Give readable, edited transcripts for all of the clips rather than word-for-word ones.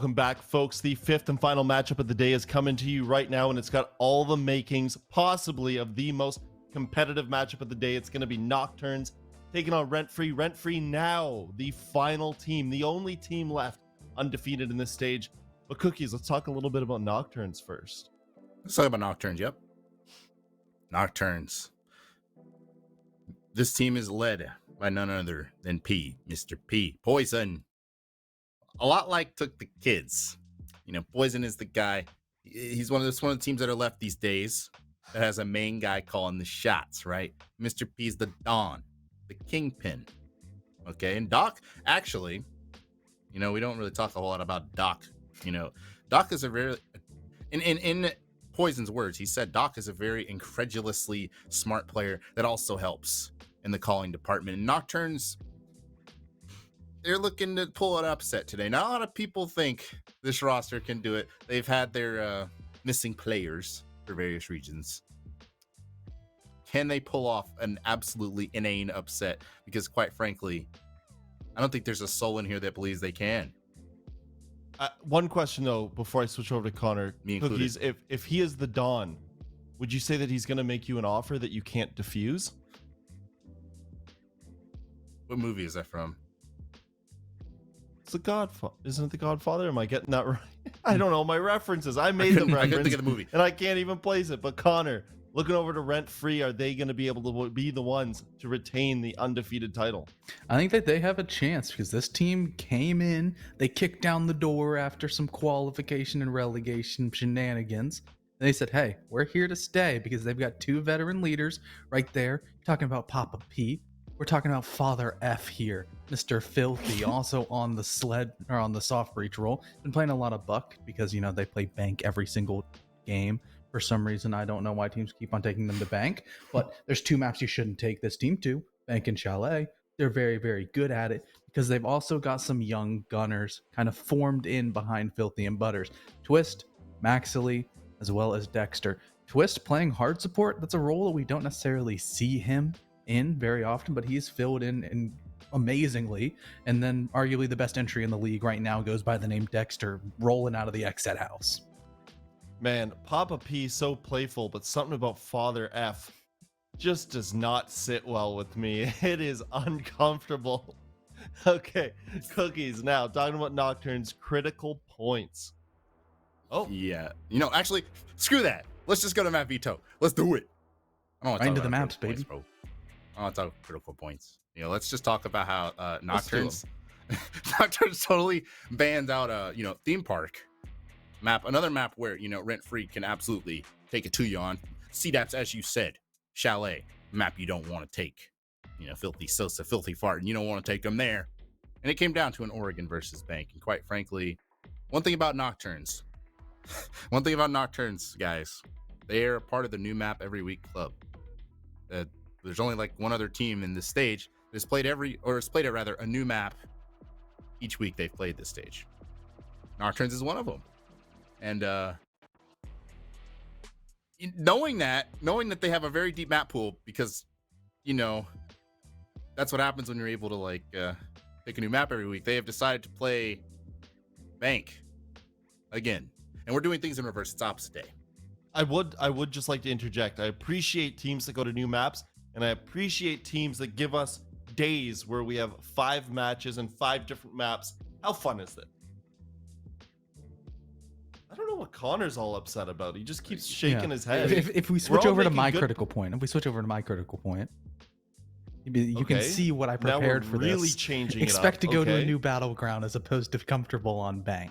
Welcome back, folks. The fifth and final matchup of the day is coming to you right now, and it's got all the makings possibly of the most competitive matchup of the day. It's going to be Nokturns taking on RentFree. RentFree now the final team, the only team left undefeated in this stage. But Cookies, let's talk a little bit about Nokturns first. Let's talk about Nokturns, yep. Nokturns. This team is led by none other than P, Mr. P. Poison. A lot like Took the Kids. You know, Poison is the guy. He's one of the teams that are left these days that has a main guy calling the shots, right? Mr. P's the Don, the Kingpin. Okay, and Doc, actually, you know, we don't really talk a whole lot about Doc. You know, Doc is a very, in Poison's words, he said Doc is a very incredulously smart player that also helps in the calling department. And Nokturns, they're looking to pull an upset today. Not a lot of people think this roster can do it. They've had their missing players for various reasons. Can they pull off an absolutely inane upset? Because quite frankly, I don't think there's a soul in here that believes they can. One question, though, before I switch over to Connor. Me Cookies, if he is the Don, would you say that he's going to make you an offer that you can't defuse? What movie is that from? It's the Godfather. Isn't it the Godfather? Am I getting that right? I don't know my references. I made the reference. I couldn't think of the movie. And I can't even place it. But Connor, looking over to RentFree, are they going to be able to be the ones to retain the undefeated title? I think that they have a chance because this team came in, they kicked down the door after some qualification and relegation shenanigans. And they said, hey, we're here to stay because they've got two veteran leaders right there. Talking about Papa P. We're talking about Father F here, Mr. Filthy, also on the sled or on the soft breach roll. Been playing a lot of Buck because, you know, they play Bank every single game. For some reason, I don't know why teams keep on taking them to Bank, but there's two maps you shouldn't take this team to, Bank and Chalet. They're very, very good at it because they've also got some young gunners kind of formed in behind Filthy and Butters. Twist, Maxley, as well as Dexter. Twist playing hard support, that's a role that we don't necessarily see him in very often, but he's filled in amazingly. And then arguably the best entry in the league right now goes by the name Dexter, rolling out of the Exet house. Man, Papa P so playful, but something about Father F just does not sit well with me. It is uncomfortable. Okay, Cookies, now talking about Nokturns, critical points. Oh yeah, you know, actually, screw that. Let's just go to map veto. Let's do it. I don't want to Right talk into the about maps, critical baby. points, bro. I want to talk critical points. You know, let's just talk about how Nokturns Nokturns totally banned out theme park map, another map where, you know, RentFree can absolutely take it to you on. CDAPs, as you said, Chalet, map you don't want to take. You know, Filthy Sosa, Filthy Fart, and you don't want to take them there. And it came down to an Oregon versus Bank. And quite frankly, one thing about Nokturns, guys, they are a part of the new map every week club. There's only like one other team in this stage that's played a new map each week they've played this stage. Nokturns is one of them. And knowing that they have a very deep map pool, because, you know, that's what happens when you're able to like pick a new map every week. They have decided to play Bank again, and we're doing things in reverse. It's opposite day. I would just like to interject. I appreciate teams that go to new maps, and I appreciate teams that give us days where we have 5 matches and 5 different maps. How fun is that? I don't know what Connor's all upset about. He just keeps shaking his head. If we switch over to my critical point, you can see what I prepared for really this. changing Expect it up. to go to a new battleground as opposed to comfortable on Bank.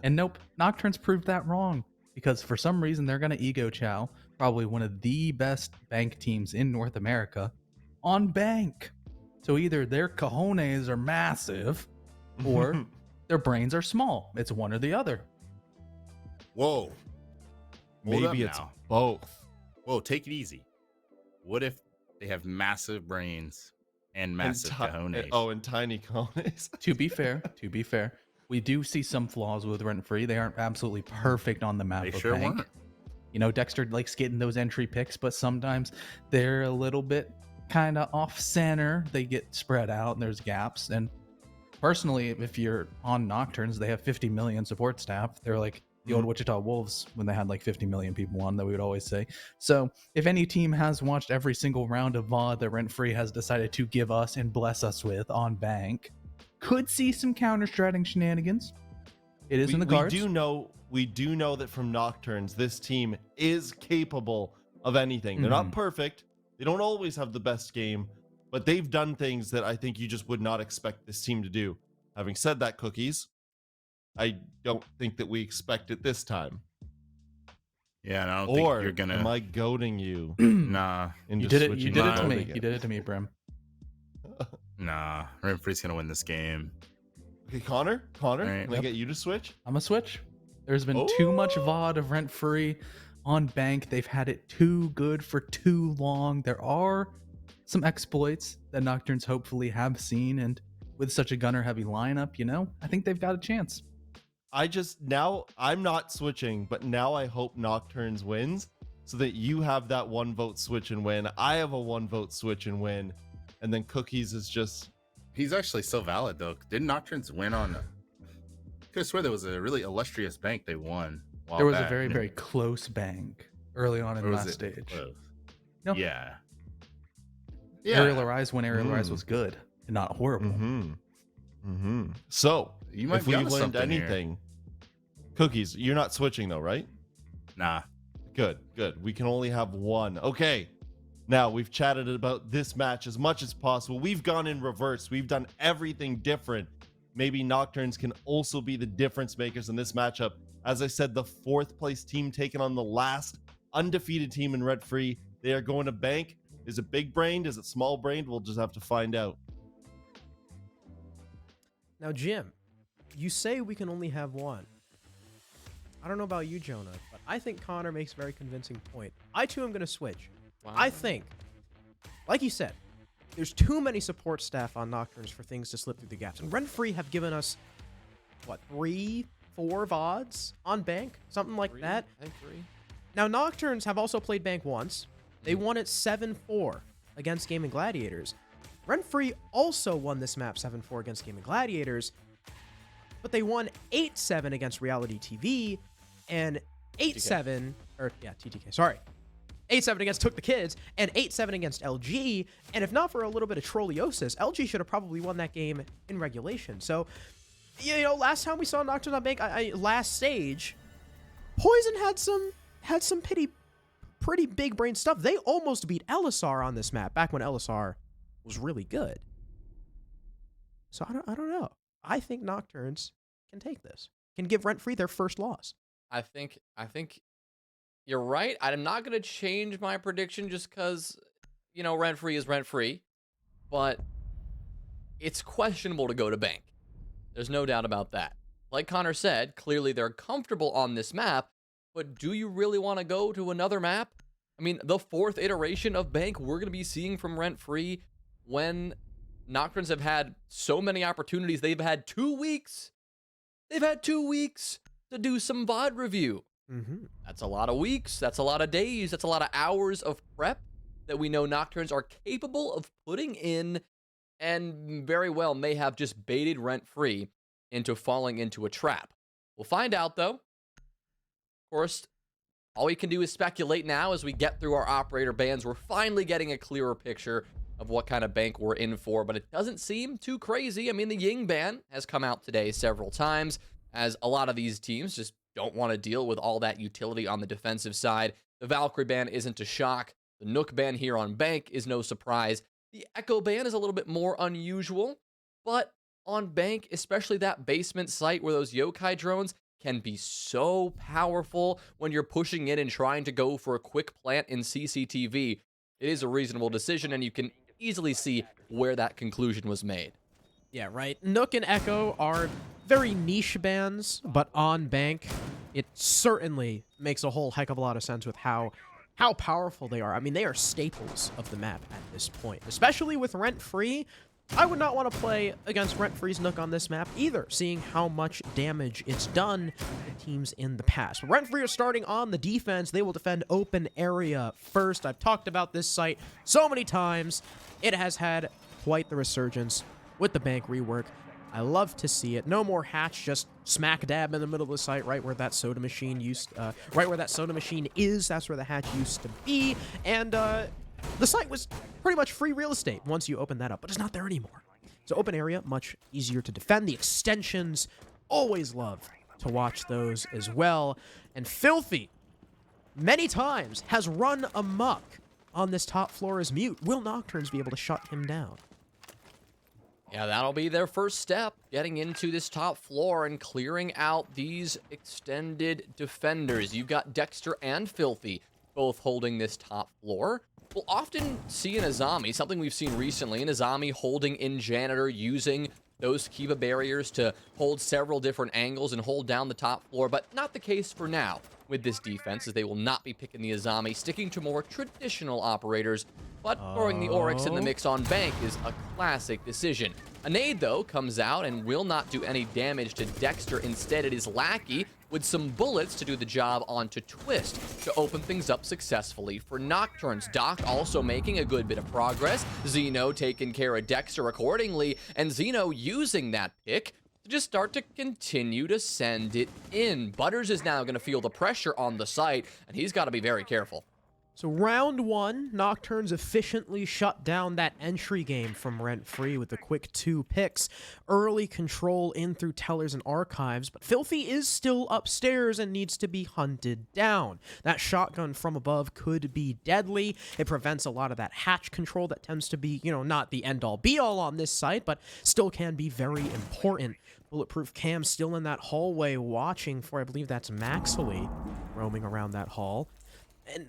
And nope, Nokturns proved that wrong. Because for some reason, they're going to ego chow probably one of the best Bank teams in North America on Bank. So either their cojones are massive or their brains are small. It's one or the other. Whoa. Maybe it's both. Whoa, take it easy. What if they have massive brains and massive cojones? And tiny cojones. To be fair, we do see some flaws with RentFree. They aren't absolutely perfect on the map. They of sure Bank. weren't. You know, Dexter likes getting those entry picks, but sometimes they're a little bit kind of off center. They get spread out and there's gaps. And Personally, if you're on Nocturns, they have 50 million support staff. They're like the old Wichita Wolves when they had like 50 million people on, that we would always say. So if any team has watched every single round of VOD that RentFree has decided to give us and bless us with on Bank, could see some counter-stratting shenanigans. It is in the cards. We do know that from Nocturns, this team is capable of anything. They're not perfect. They don't always have the best game, but they've done things that I think you just would not expect this team to do. Having said that, Cookies, I don't think that we expect it this time. Yeah, and I don't think you're gonna. Am I goading you? Nah, You did it. You did it to me. You did it to me, Brim. Nah, RentFree's gonna win this game. Okay, Connor, right. Can I get you to switch? I'm a switch. There's been too much VOD of RentFree on Bank. They've had it too good for too long. There are some exploits that Nocturnes hopefully have seen, and with such a gunner-heavy lineup, you know, I think they've got a chance. I'm not switching, but now I hope Nocturnes wins so that you have that 1 vote switch and win. I have a 1 vote switch and win, and then Cookies is just. He's actually so valid though. Didn't Nocturnes win on? I could have swear there was a really illustrious Bank they won. There was a very, very close Bank early on in the last stage. Close? No. Yeah. Aerial Arise when Aerial Arise was good and not horrible. So You might if be we've onto learned something here. anything, Cookies, you're not switching though, right? Nah. Good. We can only have one. Okay. Now, we've chatted about this match as much as possible. We've gone in reverse. We've done everything different. Maybe Nocturnes can also be the difference makers in this matchup. As I said, the 4th place team taking on the last undefeated team in RentFree. They are going to Bank. Is it big-brained? Is it small-brained? We'll just have to find out. Now, Jim, you say we can only have one. I don't know about you, Jonah, but I think Connor makes a very convincing point. I, too, am going to switch. Wow. I think, like you said, there's too many support staff on Nocturnes for things to slip through the gaps. And RentFree have given us, what, 3, 4 VODs on Bank? Something like that. I think 3. Now, Nocturnes have also played Bank once. They won it 7-4 against Gaming Gladiators. RentFree also won this map 7-4 against Gaming Gladiators, but they won 8-7 against Reality TV and 8-7, or yeah, TTK, sorry. 8-7 against Took the Kids, and 8-7 against LG, and if not for a little bit of trolliosis, LG should have probably won that game in regulation. So, you know, last time we saw Nocturnes on Bank, last stage, Poison had some pretty big brain stuff. They almost beat LSR on this map back when LSR was really good. So I don't know. I think Nocturnes can take this, can give RentFree their first loss. I think you're right. I'm not going to change my prediction just because, you know, RentFree is RentFree, but it's questionable to go to Bank. There's no doubt about that. Like Connor said, clearly they're comfortable on this map, but do you really want to go to another map? I mean, the 4th iteration of Bank we're going to be seeing from RentFree when Nocturnes have had so many opportunities. They've had 2 weeks. They've had 2 weeks to do some VOD review. That's a lot of weeks. That's a lot of days. That's a lot of hours of prep that we know Nocturnes are capable of putting in, and very well may have just baited RentFree into falling into a trap. We'll find out, though. Of course, all we can do is speculate now as we get through our operator bans. We're finally getting a clearer picture of what kind of Bank we're in for, but it doesn't seem too crazy. I mean, the Ying ban has come out today several times, as a lot of these teams just don't want to deal with all that utility on the defensive side. The Valkyrie ban isn't a shock. The Nook ban here on Bank is no surprise. The Echo ban is a little bit more unusual, but on Bank, especially that basement site where those yokai drones can be so powerful when you're pushing in and trying to go for a quick plant in CCTV. It is a reasonable decision, and you can easily see where that conclusion was made. Yeah, right. Nook and Echo are very niche bans, but on Bank, it certainly makes a whole heck of a lot of sense with how powerful they are. I mean, they are staples of the map at this point, especially with RentFree. I would not want to play against RentFree's Nook on this map either, seeing how much damage it's done to teams in the past. But RentFree are starting on the defense. They will defend open area first. I've talked about this site so many times. It has had quite the resurgence with the Bank rework. I love to see it. No more hatch just smack dab in the middle of the site, right where that soda machine is. That's where the hatch used to be. And the site was pretty much free real estate once you open that up, but it's not there anymore. So open area, much easier to defend. The extensions, always love to watch those as well. And Filthy, many times, has run amok on this top floor as mute. Will Nokturns be able to shut him down? Yeah, that'll be their first step, getting into this top floor and clearing out these extended defenders. You've got Dexter and Filthy both holding this top floor. We'll often see an Azami, something we've seen recently, an Azami holding in Janitor, using those Kiva barriers to hold several different angles and hold down the top floor, but not the case for now with this defense, as they will not be picking the Azami, sticking to more traditional operators, but throwing the Oryx in the mix on Bank is a classic decision. A nade, though, comes out and will not do any damage to Dexter. Instead, it is Lackey with some bullets to do the job onto Twist to open things up successfully for Nokturns. Doc also making a good bit of progress. Zeno taking care of Dexter accordingly, and Zeno using that pick to just start to continue to send it in. Butters is now going to feel the pressure on the site, and he's got to be very careful. So round one, Nokturns efficiently shut down that entry game from RentFree with the quick 2 picks. Early control in through tellers and archives, but Filthy is still upstairs and needs to be hunted down. That shotgun from above could be deadly. It prevents a lot of that hatch control that tends to be, not the end-all be-all on this site, but still can be very important. Bulletproof Cam still in that hallway watching for, I believe that's Maxley, roaming around that hall. And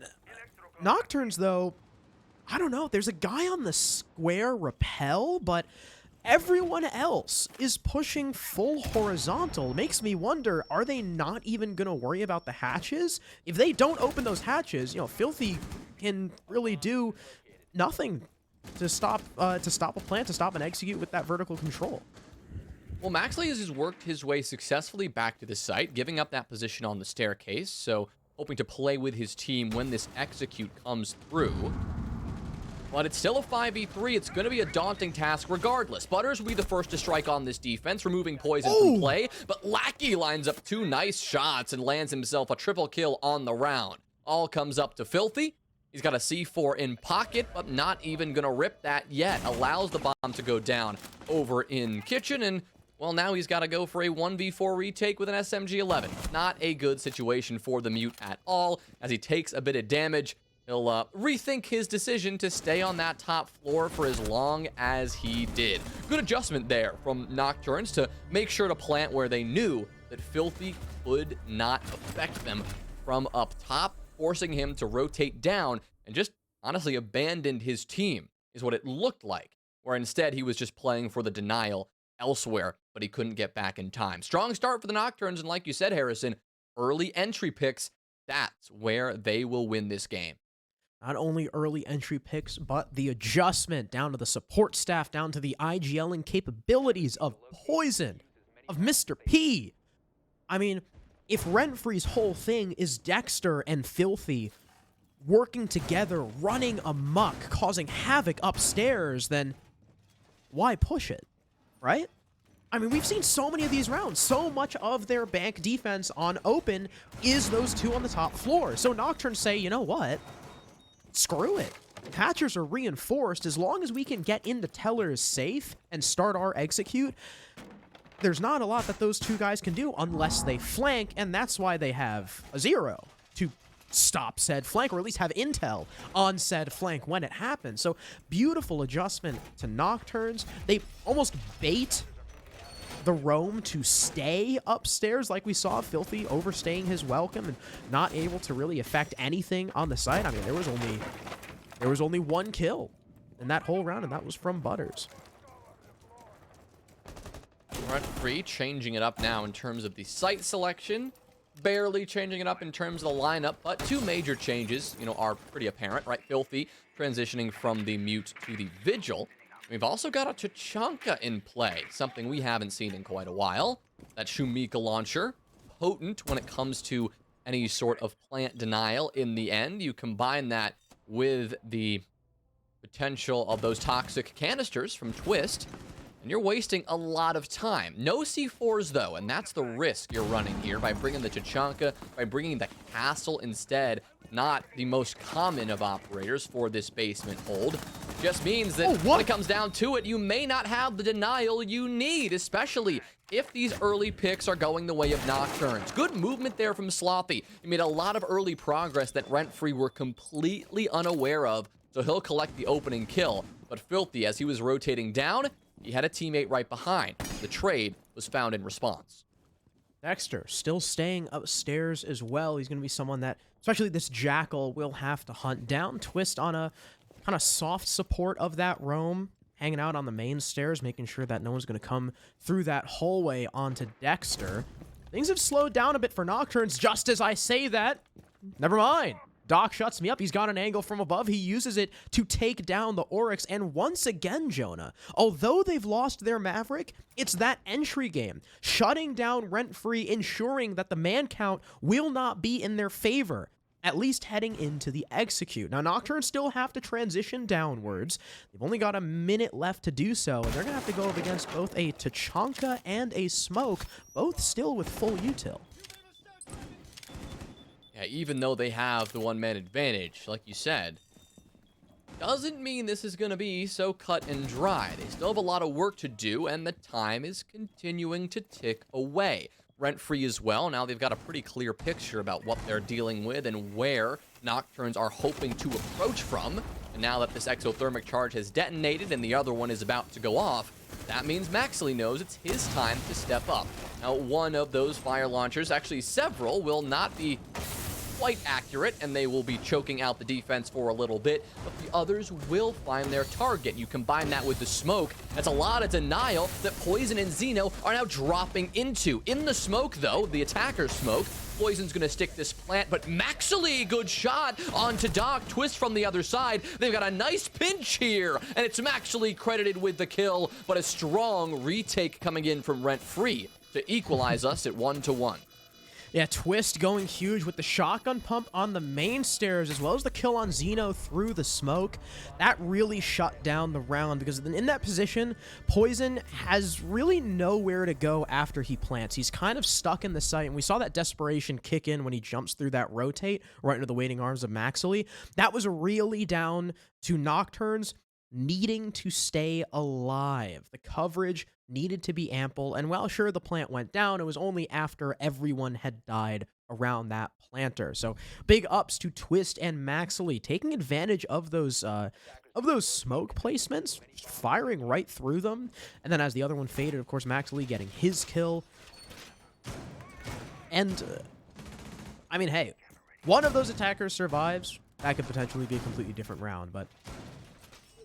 Nokturns, though, I don't know. There's a guy on the square rappel, but everyone else is pushing full horizontal. Makes me wonder, are they not even going to worry about the hatches? If they don't open those hatches, Filthy can really do nothing to stop a plan, to stop and execute with that vertical control. Well, Maxley has worked his way successfully back to the site, giving up that position on the staircase, so hoping to play with his team when this execute comes through. But it's still a 5v3. It's going to be a daunting task regardless. Butters will be the first to strike on this defense, removing Poison from play, but Lackey lines up 2 nice shots and lands himself a triple kill on the round. All comes up to Filthy. He's got a C4 in pocket, but not even going to rip that yet. Allows the bomb to go down over in Kitchen, and well, now he's got to go for a 1v4 retake with an SMG-11. Not a good situation for the Mute at all. As he takes a bit of damage, he'll rethink his decision to stay on that top floor for as long as he did. Good adjustment there from Nokturns to make sure to plant where they knew that Filthy could not affect them from up top, forcing him to rotate down and just honestly abandoned his team, is what it looked like, where instead he was just playing for the denial elsewhere, but he couldn't get back in time. Strong start for the Nokturns, and like you said, Harrison, early entry picks, that's where they will win this game. Not only early entry picks, but the adjustment down to the support staff, down to the IGLing capabilities of Poison, of Mr. P. I mean, if RentFree's whole thing is Dexter and Filthy working together, running amok, causing havoc upstairs, then why push it? Right? I mean, we've seen so many of these rounds. So much of their bank defense on open is those 2 on the top floor. So Nokturns say, you know what? Screw it. Hatchers are reinforced. As long as we can get into tellers safe and start our execute, there's not a lot that those 2 guys can do unless they flank, and that's why they have a 0 to stop said flank, or at least have intel on said flank when it happens. So beautiful adjustment to Nokturns. They almost bait the roam to stay upstairs, like we saw Filthy overstaying his welcome and not able to really affect anything on the site. I mean, there was only 1 kill in that whole round, and that was from Butters. RentFree changing it up now in terms of the site selection. Barely changing it up in terms of the lineup, but 2 major changes, are pretty apparent, right? Filthy transitioning from the Mute to the Vigil. We've also got a Tachanka in play, something we haven't seen in quite a while. That Shumika launcher, potent when it comes to any sort of plant denial in the end. You combine that with the potential of those toxic canisters from Twist, and you're wasting a lot of time. No C4s though, and that's the risk you're running here by bringing the Tachanka, by bringing the castle instead. Not the most common of operators for this basement hold. Just means that when it comes down to it, you may not have the denial you need, especially if these early picks are going the way of Nocturns. Good movement there from Slothy. He made a lot of early progress that RentFree were completely unaware of, so he'll collect the opening kill. But Filthy, as he was rotating down, he had a teammate right behind. The trade was found in response. Dexter still staying upstairs as well. He's going to be someone that, especially this Jackal, will have to hunt down. Twist on a kind of soft support of that roam, hanging out on the main stairs, making sure that no one's going to come through that hallway onto Dexter. Things have slowed down a bit for Nocturns. Just as I say that, never mind. Doc shuts me up. He's got an angle from above. He uses it to take down the Oryx. And once again, Jonah, although they've lost their Maverick, it's that entry game. Shutting down RentFree, ensuring that the man count will not be in their favor, at least heading into the execute. Now, Nocturnes still have to transition downwards. They've only got a minute left to do so, and they're going to have to go up against both a Tachanka and a Smoke, both still with full util. Yeah, even though they have the one-man advantage, like you said, doesn't mean this is going to be so cut and dry. They still have a lot of work to do, and the time is continuing to tick away. RentFree as well. Now they've got a pretty clear picture about what they're dealing with and where Nocturnes are hoping to approach from. And now that this exothermic charge has detonated and the other one is about to go off, that means Maxley knows it's his time to step up. Now, one of those fire launchers, actually several, will not be quite accurate, and they will be choking out the defense for a little bit, but the others will find their target. You combine that with the smoke, that's a lot of denial that Poison and Xeno are now dropping into. In the smoke, though, the attacker's smoke, Poison's gonna stick this plant, but Maxley, good shot onto Doc. Twist from the other side. They've got a nice pinch here, and it's Maxley credited with the kill, but a strong retake coming in from RentFree to equalize us at 1-1. Yeah, Twist going huge with the shotgun pump on the main stairs, as well as the kill on Xeno through the smoke. That really shut down the round, because in that position, Poison has really nowhere to go after he plants. He's kind of stuck in the site, and we saw that desperation kick in when he jumps through that rotate right into the waiting arms of Maxley. That was really down to Nocturnes needing to stay alive. The coverage needed to be ample, and while sure the plant went down, it was only after everyone had died around that planter. So big ups to Twist and Maxley taking advantage of those smoke placements, firing right through them, and then as the other one faded, of course, Maxley getting his kill. And I mean, hey, one of those attackers survives, that could potentially be a completely different round, but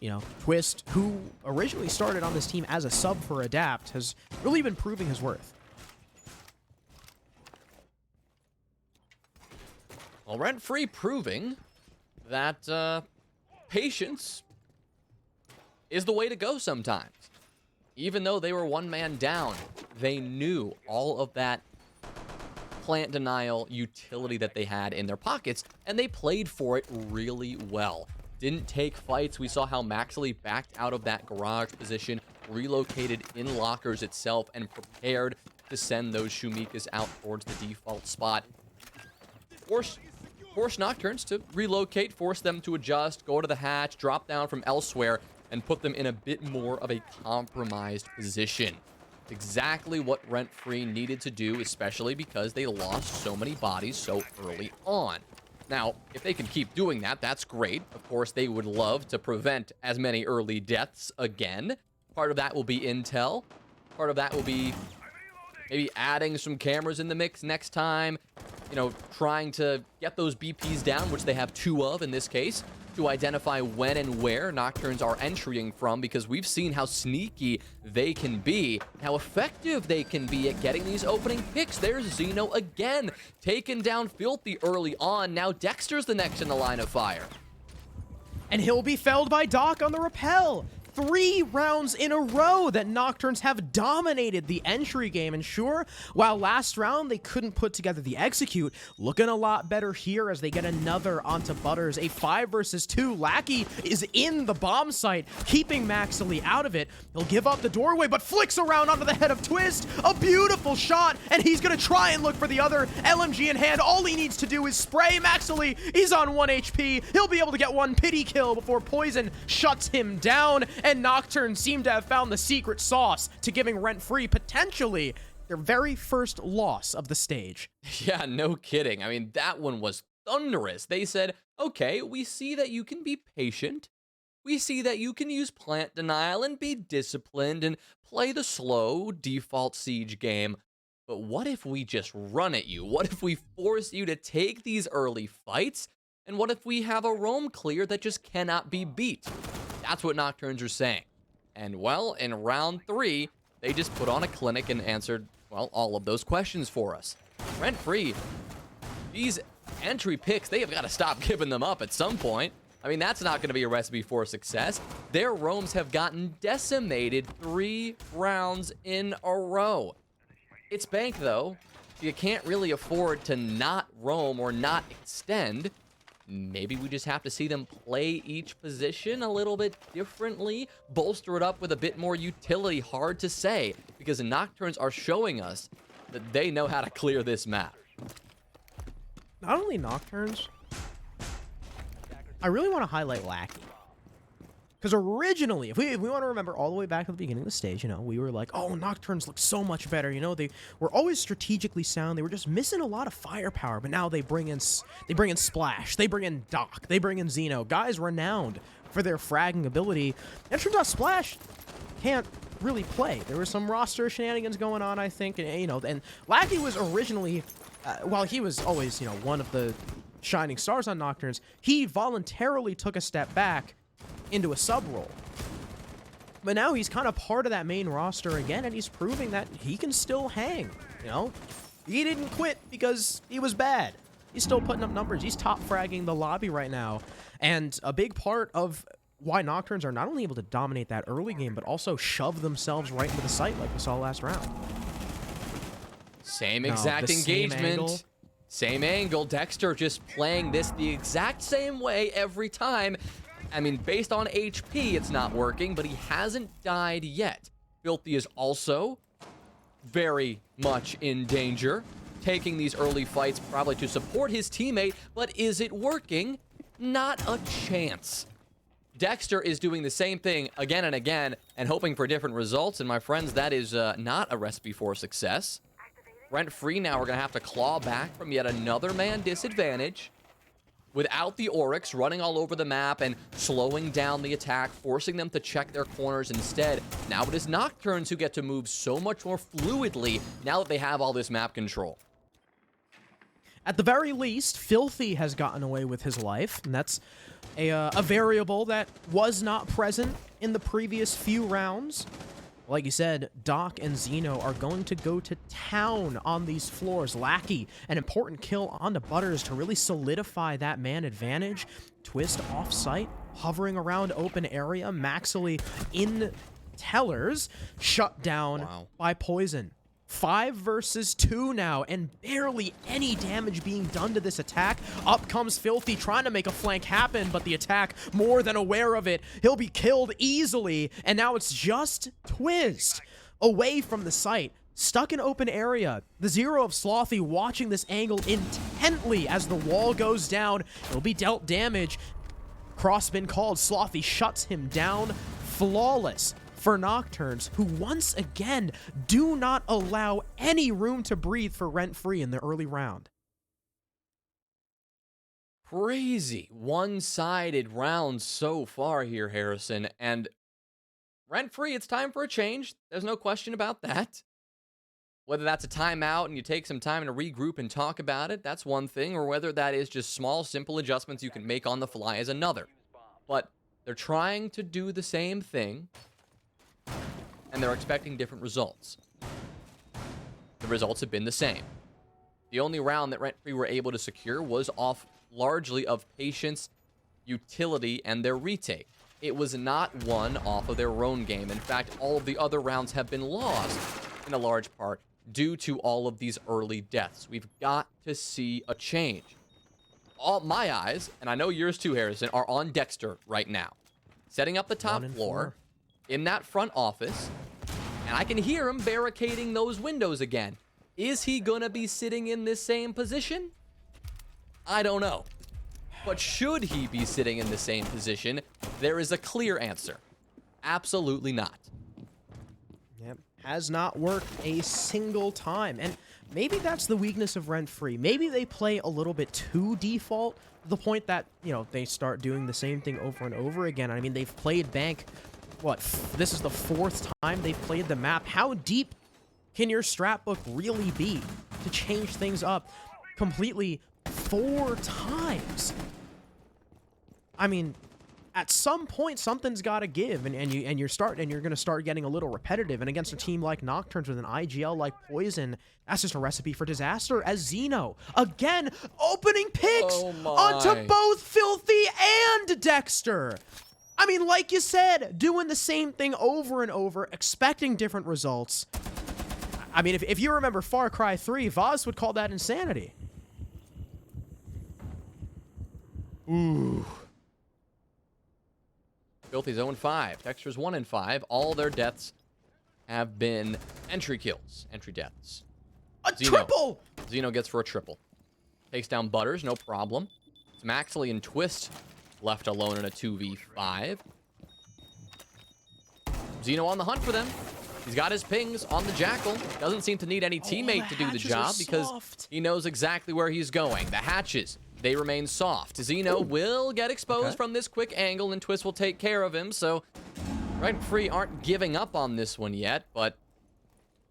you know, Twist, who originally started on this team as a sub for Adapt, has really been proving his worth. Well, RentFree proving that patience is the way to go sometimes. Even though they were one man down, they knew all of that plant denial utility that they had in their pockets, and they played for it really well. Didn't take fights. We saw how Maxley backed out of that garage position, relocated in lockers itself, and prepared to send those Shumikas out towards the default spot. Force Nocturnes to relocate, force them to adjust, go to the hatch, drop down from elsewhere, and put them in a bit more of a compromised position. Exactly what RentFree needed to do, especially because they lost so many bodies so early on. Now, if they can keep doing that, that's great. Of course, they would love to prevent as many early deaths again. Part of that will be intel. Part of that will be maybe adding some cameras in the mix next time. You know, trying to get those BPs down, which they have 2 of in this case, to identify when and where Nocturnes are entering from, because we've seen how sneaky they can be, how effective they can be at getting these opening picks. There's Xeno again, taken down Filthy early on. Now Dexter's the next in the line of fire. And he'll be felled by Doc on the rappel. 3 rounds in a row that Nocturns have dominated the entry game. And sure, while last round they couldn't put together the execute, looking a lot better here as they get another onto Butters. A 5 versus 2. Lackey is in the bomb site, keeping Maxily out of it. He'll give up the doorway, but flicks around onto the head of Twist. A beautiful shot, and he's gonna try and look for the other LMG in hand. All he needs to do is spray Maxily. He's on 1 HP. He'll be able to get 1 pity kill before Poison shuts him down. And Nocturne seem to have found the secret sauce to giving RentFree potentially their very first loss of the stage. Yeah, no kidding. I mean, that one was thunderous. They said, okay, we see that you can be patient. We see that you can use plant denial and be disciplined and play the slow default siege game. But what if we just run at you? What if we force you to take these early fights? And what if we have a roam clear that just cannot be beat? That's what Nocturnes are saying. And well, in round 3, they just put on a clinic and answered, well, all of those questions for us. RentFree, these entry picks, they have got to stop giving them up at some point. I mean, that's not going to be a recipe for success. Their roams have gotten decimated 3 rounds in a row. It's Bank, though. You can't really afford to not roam or not extend. Maybe we just have to see them play each position a little bit differently, bolster it up with a bit more utility. Hard to say, because the Nocturnes are showing us that they know how to clear this map. Not only Nocturnes, I really want to highlight Lackey. Because originally, if we want to remember all the way back at the beginning of the stage, you know, we were like, oh, Nocturnes look so much better. You know, they were always strategically sound. They were just missing a lot of firepower. But now they bring in Splash. They bring in Doc. They bring in Xeno. Guys renowned for their fragging ability. And it turns out Splash can't really play. There were some roster shenanigans going on, I think. And, you know, and Lackey was originally, while he was always, you know, one of the shining stars on Nocturnes, he voluntarily took a step back into a sub role. But now he's kind of part of that main roster again, and he's proving that he can still hang, you know? He didn't quit because he was bad. He's still putting up numbers. He's top fragging the lobby right now. And a big part of why Nocturnes are not only able to dominate that early game, but also shove themselves right into the site like we saw last round. Same exact engagement. Same angle. Dexter just playing this the exact same way every time. I mean, based on HP, it's not working, but he hasn't died yet. Filthy is also very much in danger, taking these early fights probably to support his teammate, but is it working? Not a chance. Dexter is doing the same thing again and again and hoping for different results, and my friends, that is not a recipe for success. RentFree now, we're going to have to claw back from yet another man disadvantage. Without the Oryx running all over the map and slowing down the attack, forcing them to check their corners instead. Now it is Nocturnes who get to move so much more fluidly now that they have all this map control. At the very least, Filthy has gotten away with his life, and that's a variable that was not present in the previous few rounds. Like you said, Doc and Xeno are going to go to town on these floors. Lackey, an important kill onto Butters to really solidify that man advantage. Twist off-site, hovering around open area. Maxily in Tellers, shut down by Poison. 5 versus 2 now, and barely any damage being done to this attack. Up comes Filthy, trying to make a flank happen, but the attack more than aware of it. He'll be killed easily, and now it's just Twist away from the site, stuck in open area. The Zero of Slothy watching this angle intently as the wall goes down. He'll be dealt damage. Crossbin called. Slothy shuts him down. Flawless for Nocturnes, who once again do not allow any room to breathe for RentFree in the early round. Crazy one-sided round so far here, Harrison. And RentFree, it's time for a change. There's no question about that. Whether that's a timeout and you take some time to regroup and talk about it, that's one thing, or whether that is just small, simple adjustments you can make on the fly is another. But they're trying to do the same thing, and they're expecting different results. The results have been the same. The only round that RentFree were able to secure was off largely of patience, utility, and their retake. it was not won off of their own game. In fact, all of the other rounds have been lost in a large part due to all of these early deaths. We've got to see a change. All my eyes, and I know yours too, Harrison, are on Dexter right now. Setting up the top floor in that front office, and I can hear him barricading those windows again. Is he gonna be sitting in this same position? I don't know. But should he be sitting in the same position? There is a clear answer. Absolutely not. Yep. Has not worked a single time. And maybe that's the weakness of RentFree. Maybe they play a little bit too default to the point that, you know, they start doing the same thing over and over again. I mean, they've played Bank, what, this is the 4th time they've played the map. How deep can your strat book really be to change things up completely 4 times? I mean, at some point something's got to give, and you're going to start getting a little repetitive. And against a team like Nokturns with an IGL like Poison, that's just a recipe for disaster. As Zeno again opening picks onto both Filthy and Dexter. I mean, like you said, doing the same thing over and over, expecting different results. I mean, if you remember Far Cry 3, Voz would call that insanity. Ooh. Filthy's 0-5. Dexter's 1-5. All their deaths have been entry kills, entry deaths. A triple! Zeno gets for a triple. Takes down Butters, no problem. It's Maxley and Twist left alone in a 2v5. Zeno on the hunt for them. He's got his pings on the Jackal. Doesn't seem to need any teammate to do the job because he knows exactly where he's going. The hatches, they remain soft. Zeno will get exposed from this quick angle, and Twist will take care of him. So RentFree aren't giving up on this one yet, but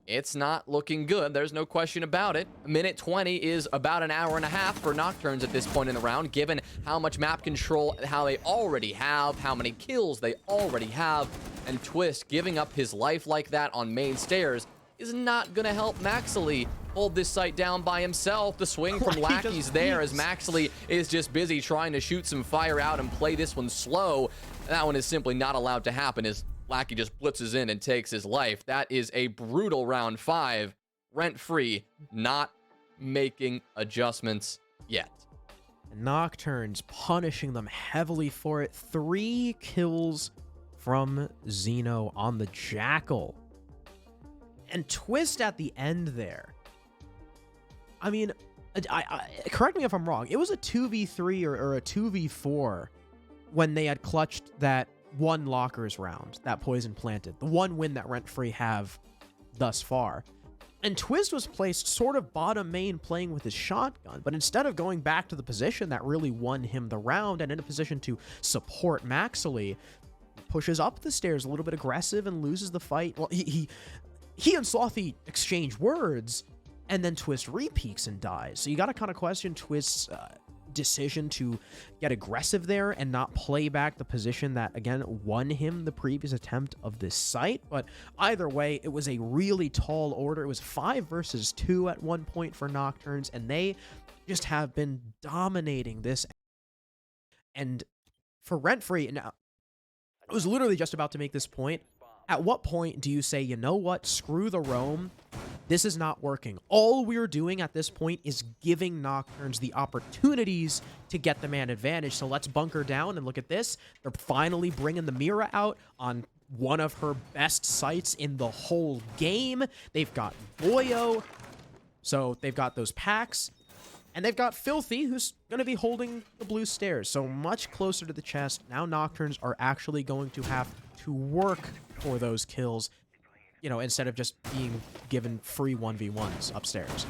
it's not looking good. There's no question about it. Minute 20 is about an hour and a half for Nokturns at this point in the round, given how much map control, how they already have, how many kills they already have, and Twist giving up his life like that on main stairs is not going to help Maxley hold this site down by himself. The swing from Lackey's there as Maxley is just busy trying to shoot some fire out and play this one slow. That one is simply not allowed to happen as Lackey just blitzes in and takes his life. That is a brutal round 5. RentFree not making adjustments yet. Nokturns punishing them heavily for it. 3 kills from Zeno on the Jackal. And Twist at the end there. I mean, correct me if I'm wrong. It was a 2v3 or a 2v4 when they had clutched that one Lockers round that Poison planted. The one win that RentFree have thus far. And Twist was placed sort of bottom main playing with his shotgun, but instead of going back to the position that really won him the round and in a position to support Maxley, pushes up the stairs a little bit aggressive and loses the fight. Well, he and Slothy exchange words, and then Twist repeaks and dies. So you got to kind of question Twist's decision to get aggressive there and not play back the position that, again, won him the previous attempt of this site. But either way, it was a really tall order. It was 5 versus 2 at one point for Nokturns, and they just have been dominating this. And for RentFree, now, I was literally just about to make this point. At what point do you say, you know what, screw the roam, this is not working? All we're doing at this point is giving Nokturns the opportunities to get the man advantage. So let's bunker down and look at this. They're finally bringing the Mira out on one of her best sites in the whole game. They've got Boyo, so they've got those packs. And they've got Filthy, who's going to be holding the blue stairs, so much closer to the chest. Now Nokturns are actually going to have to work for those kills, you know, instead of just being given free 1v1s upstairs.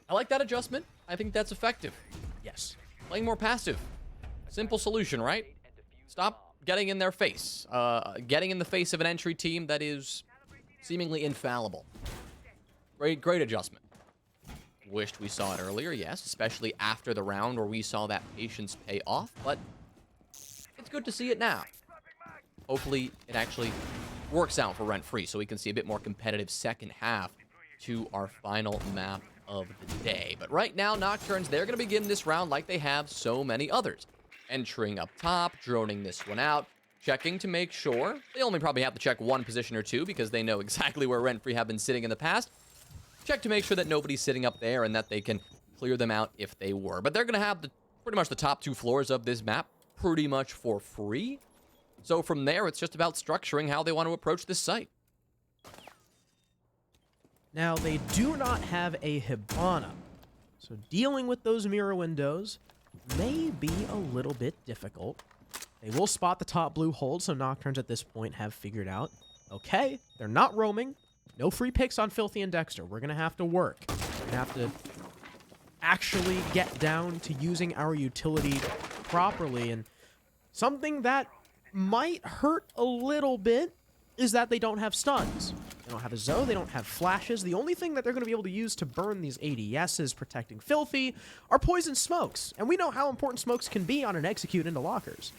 I like that adjustment. I think that's effective. Yes. Playing more passive. Simple solution, right? Stop getting in their face. Getting in the face of an entry team that is seemingly infallible. Great adjustment. Wished we saw it earlier, yes, especially after the round where we saw that patience pay off, but it's good to see it now. Hopefully, it actually works out for RentFree so we can see a bit more competitive second half to our final map of the day. But right now, Nocturns, they're going to begin this round like they have so many others. Entering up top, droning this one out, checking to make sure. They only probably have to check one position or two because they know exactly where RentFree have been sitting in the past. Check to make sure that nobody's sitting up there and that they can clear them out if they were. But they're going to have pretty much the top 2 floors of this map pretty much for free. So from there, it's just about structuring how they want to approach this site. Now, they do not have a Hibana, so dealing with those mirror windows may be a little bit difficult. They will spot the top blue hold, so Nocturns at this point have figured out, okay, they're not roaming. No free picks on Filthy and Dexter. We're going to have to work. We're going to have to actually get down to using our utility properly. And something that might hurt a little bit is that they don't have stuns. They don't have a Zoe, they don't have flashes. The only thing that they're going to be able to use to burn these ADSs protecting Filthy are poison smokes. And we know how important smokes can be on an execute into lockers.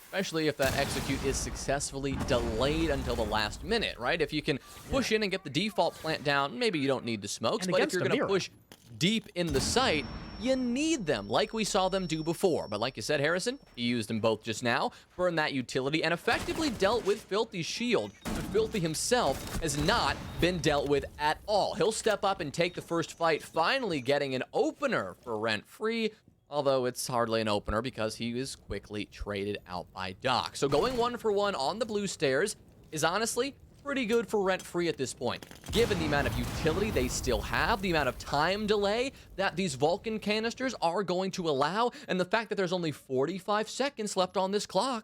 Especially if that execute is successfully delayed until the last minute, right? If you can push in and get the default plant down, maybe you don't need the smokes, but if you're going to push deep in the site, you need them, like we saw them do before. But like you said, Harrison, he used them both just now, burned that utility, and effectively dealt with Filthy's shield. But Filthy himself has not been dealt with at all. He'll step up and take the first fight, finally getting an opener for RentFree, although it's hardly an opener because he was quickly traded out by Doc. So going 1-for-1 on the blue stairs is honestly pretty good for RentFree at this point, given the amount of utility they still have, the amount of time delay that these Vulcan canisters are going to allow, and the fact that there's only 45 seconds left on this clock.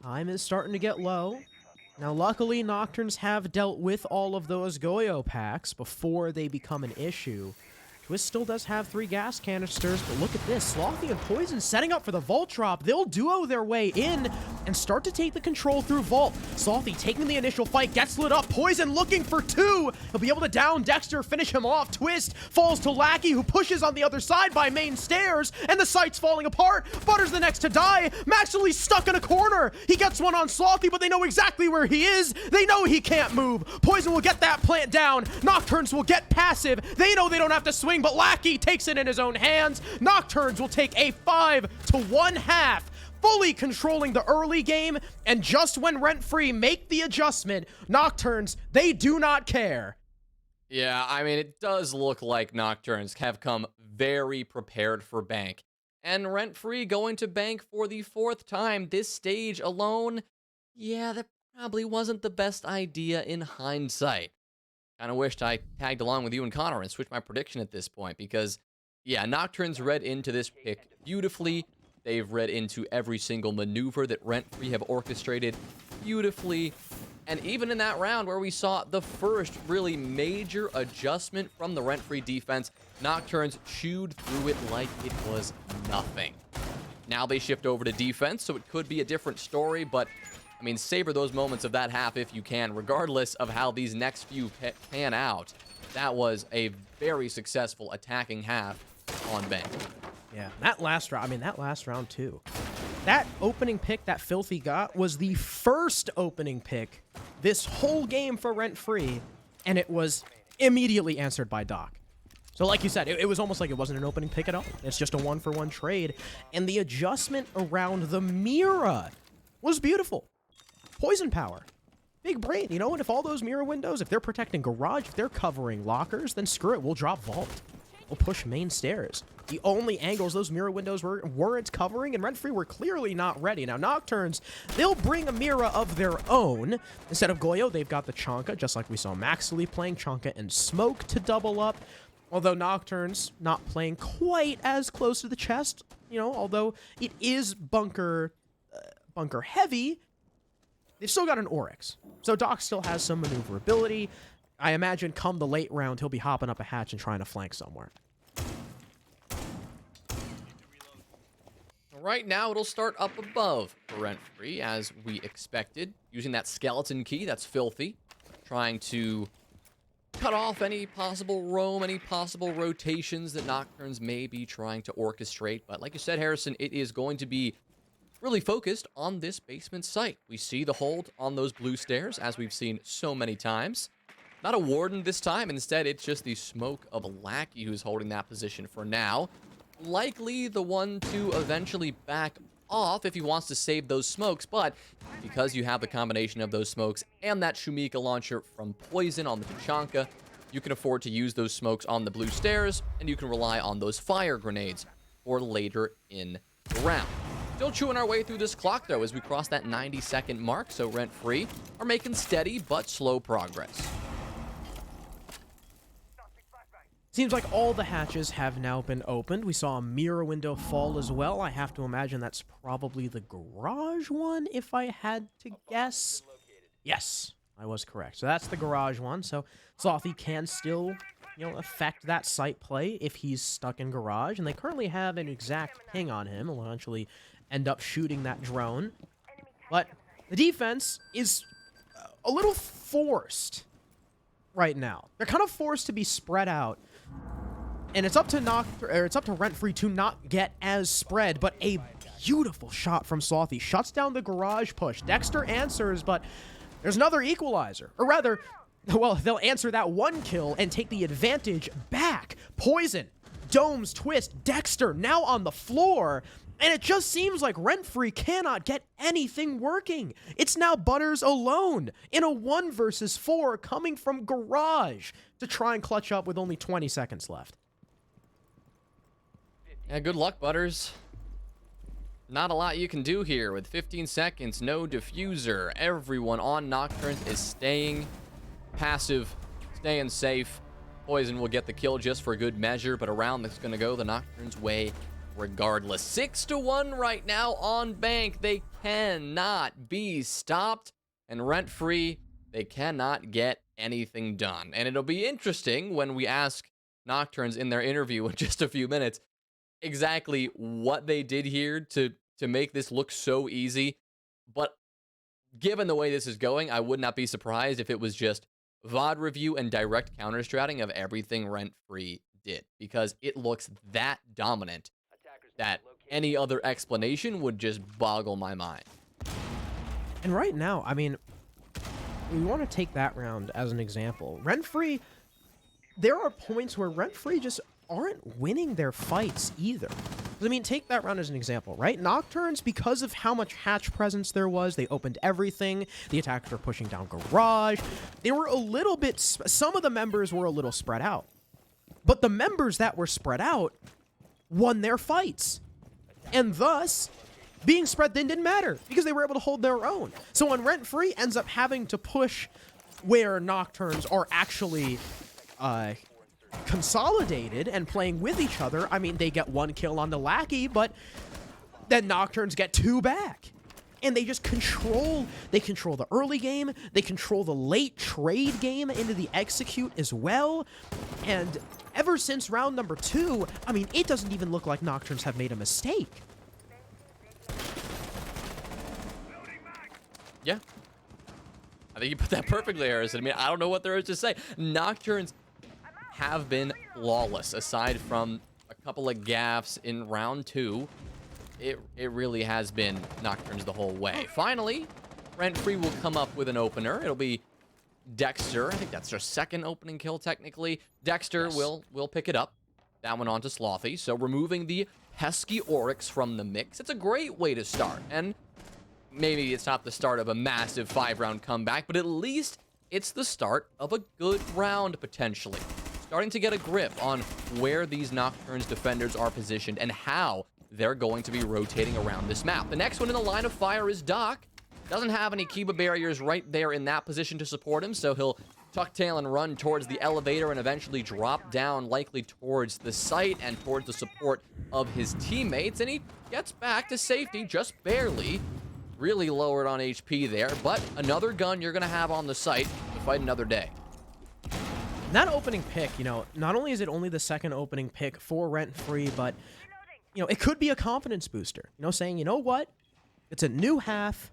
Time is starting to get low. Now, luckily, Nocturns have dealt with all of those Goyo packs before they become an issue. Twist still does have 3 gas canisters, but look at this. Slothy and Poison setting up for the Vault drop. They'll duo their way in and start to take the control through Vault. Slothy taking the initial fight, gets lit up. Poison looking for 2. He'll be able to down Dexter, finish him off. Twist falls to Lackey, who pushes on the other side by main stairs, and the site's falling apart. Butter's the next to die. Maxley's stuck in a corner. He gets one on Slothy, but they know exactly where he is. They know he can't move. Poison will get that plant down. Nocturnes will get passive. They know they don't have to swing, but Lackey takes it in his own hands. Nocturnes will take a 5-to-1 half, fully controlling the early game, and just when RentFree make the adjustment, Nocturnes, they do not care. Yeah, I mean, it does look like Nocturnes have come very prepared for Bank. And RentFree going to Bank for the 4th time this stage alone, yeah, that probably wasn't the best idea in hindsight. Kind of wished I tagged along with you and Connor and switched my prediction at this point because, yeah, Nocturnes read into this pick beautifully. They've read into every single maneuver that RentFree have orchestrated beautifully. And even in that round where we saw the first really major adjustment from the RentFree defense, Nocturnes chewed through it like it was nothing. Now they shift over to defense, so it could be a different story, but I mean, savor those moments of that half if you can, regardless of how these next few pan out. That was a very successful attacking half on Bank. Yeah, that last round too. That opening pick that Filthy got was the first opening pick this whole game for RentFree, and it was immediately answered by Doc. So like you said, it was almost like it wasn't an opening pick at all. It's just a 1-for-1 trade, and the adjustment around the Mira was beautiful. Poison power. Big brain, you know, and if all those mirror windows, if they're protecting garage, if they're covering lockers, then screw it, we'll drop vault. We'll push main stairs. The only angles those mirror windows weren't covering, and RentFree were clearly not ready. Now, Nocturnes, they'll bring a mirror of their own. Instead of Goyo, they've got the Chonka, just like we saw Maxley playing Chonka and Smoke to double up. Although Nocturnes not playing quite as close to the chest, you know, although it is bunker heavy, they've still got an Oryx. So Doc still has some maneuverability. I imagine come the late round, he'll be hopping up a hatch and trying to flank somewhere. Right now, it'll start up above for RentFree, as we expected, using that skeleton key. That's Filthy, trying to cut off any possible roam, any possible rotations that Nocturnes may be trying to orchestrate. But like you said, Harrison, it is going to be really focused on this basement site. We see the hold on those blue stairs, as we've seen so many times. Not a warden this time. Instead, it's just the smoke of Lackey who's holding that position for now. Likely the one to eventually back off if he wants to save those smokes, but because you have the combination of those smokes and that Shumika launcher from Poison on the Tachanka, you can afford to use those smokes on the blue stairs, and you can rely on those fire grenades for later in the round. Still chewing our way through this clock, though, as we cross that 90-second mark, so RentFree are making steady but slow progress. Seems like all the hatches have now been opened. We saw a mirror window fall as well. I have to imagine that's probably the garage one, if I had to guess. Yes, I was correct. So that's the garage one. So Slothy can still, affect that site play if he's stuck in garage. And they currently have an exact ping on him. Will eventually end up shooting that drone. But the defense is a little forced right now. They're kind of forced to be spread out. And it's up to RentFree to not get as spread, but a beautiful shot from Slothy shuts down the garage push. Dexter answers, but there's another equalizer. Or rather, well, they'll answer that one kill and take the advantage back. Poison, Domes, Twist, Dexter now on the floor. And it just seems like RentFree cannot get anything working. It's now Butters alone in a 1 versus 4 coming from garage to try and clutch up with only 20 seconds left. Yeah, good luck, Butters. Not a lot you can do here with 15 seconds, no diffuser. Everyone on Nocturnes is staying passive, staying safe. Poison will get the kill just for good measure, but a round that's going to go the Nocturnes' way regardless. 6-1 right now on Bank. They cannot be stopped. And RentFree, they cannot get anything done. And it'll be interesting when we ask Nocturnes in their interview in just a few minutes exactly what they did here to make this look so easy. But given the way this is going, I would not be surprised if it was just VOD review and direct counter-stratting of everything RentFree did, because it looks that dominant that any other explanation would just boggle my mind. And right now, I mean, we want to take that round as an example. RentFree, there are points where RentFree just aren't winning their fights either. I mean, take that round as an example, right? Nocturnes, because of how much hatch presence there was, they opened everything. The attackers were pushing down garage. They were a little bit, some of the members were a little spread out. But the members that were spread out won their fights. And thus, being spread thin didn't matter because they were able to hold their own. So when RentFree ends up having to push where Nocturnes are actually consolidated and playing with each other, I mean, they get 1 kill on the Lackey, but then Nocturnes get 2 back. And they just control the early game, they control the late trade game into the execute as well. And ever since round number 2, I mean, it doesn't even look like Nocturnes have made a mistake. Yeah. I think you put that perfectly, Harrison. I mean, I don't know what there is to say. Nocturnes have been flawless, aside from a couple of gaffes in round 2. It really has been Nocturnes the whole way. Finally, RentFree will come up with an opener. It'll be Dexter. I think that's their second opening kill, technically. Dexter will pick it up. That one onto Slothy. So removing the pesky Oryx from the mix. It's a great way to start. And maybe it's not the start of a massive 5-round comeback, but at least it's the start of a good round, potentially. Starting to get a grip on where these Nocturnes defenders are positioned and how they're going to be rotating around this map. The next one in the line of fire is Doc. Doesn't have any Kiba barriers right there in that position to support him, so he'll tuck tail and run towards the elevator and eventually drop down, likely towards the site and towards the support of his teammates. And he gets back to safety, just barely. Really lowered on HP there, but another gun you're going to have on the site to fight another day. That opening pick, not only is it only the second opening pick for RentFree, but, it could be a confidence booster. Saying, you know what? It's a new half.